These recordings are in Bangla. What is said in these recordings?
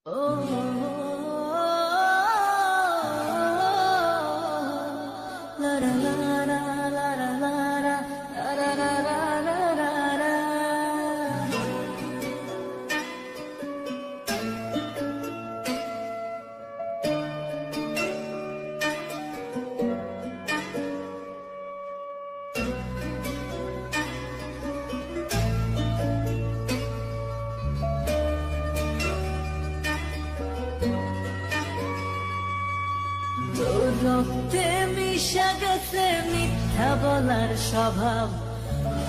Oh, la la la la la la la la la la la la. তোর রক্তে মিশা গেছে মিথ্যা বলার স্বভাব,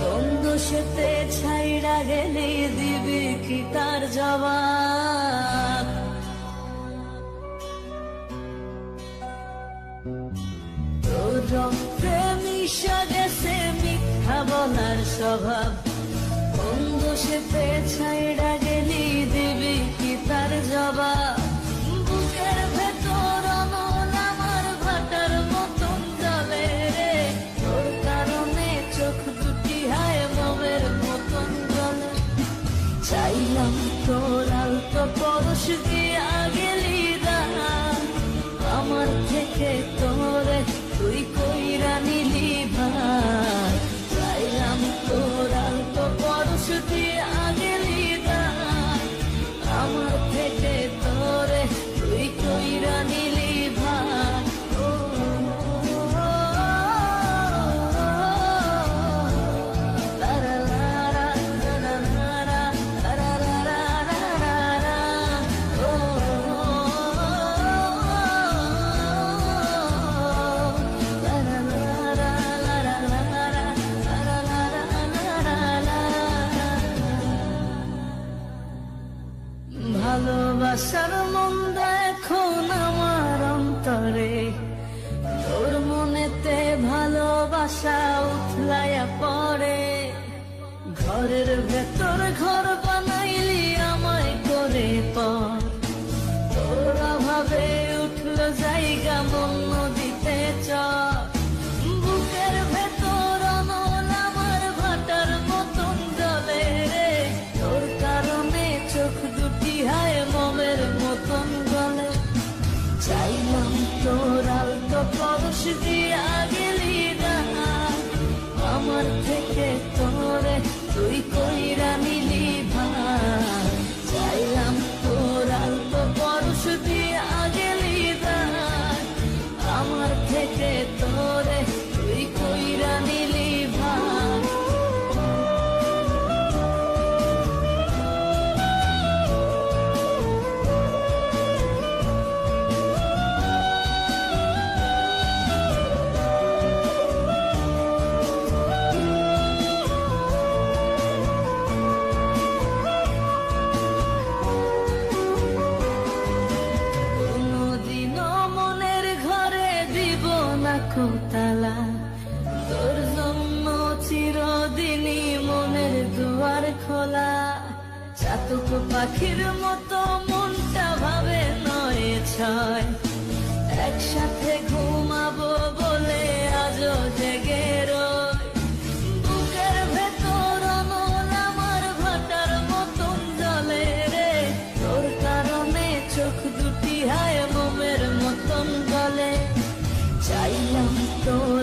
বন্ধু সেতে ছাইড়া গেলে দিবি কি তার জবাব? তোর রক্তে মিশা গেছে মিথ্যা বলার স্বভাব, বন্ধু সেতে ছাইড়া গেলি দিবি কি তার জবাব? বুকের ভেতর অনল আমার ভাটার মতন জলে রে, তোর কারণে চোখ দুটি হায় মোমের মতন জলে। চাইলাম তোর আলতো পরশ দিয়া গেলি দানা, আমার থেকে তোরে তুই কইরা নিলি ভাই। চাইলাম তোর আলতো পরশ দিয়া গেলি দানা, আমার থেকে তোরে তুই কইরা নিলি ভাই। ও লারা লারা লারা লারা লারা লারা লারা, ও লারা লারা লারা লারা লারা লারা লারা। ভালোবাসার মন্দ এখন আমার অন্তরে, তোর মনেতে ভালোবাসা উথলাইয়া পড়ে। ঘরের ভেতর ঘর বানাইলি আমায় করে পর, তোর অভাবে উঠল জায়গা মন নদীতে চর। বুকের ভেতর অনল আমার ভাটার মতন জলে রে, তোর কারণে চোখ দুটি হায় মোমের মতন গলে। চাইলাম তোর আলতো পরশ দিয়া গেলি দানা, আমার থেকে তোরে তুই কইরা নিলি ভাই। চাইলাম তোর আলতো পরশ দিয়া গেলি দানা, আমার থেকে তোরে তুই কইরা নিলি ভাই। তালা তোর জন্য চিরদিনই মনের দুয়ার খোলা। চাতক পাখির মতো মনটা ভাবে নয় ছয়, একসাথে ঘুমাবো বলে আজও জেগে রই। বুকের ভেতর অনল আমার ভাটার মতন জলে রে, তোর কারণে চোখ দুটি হায় মোমের মতন গলে। চাইলাম তোর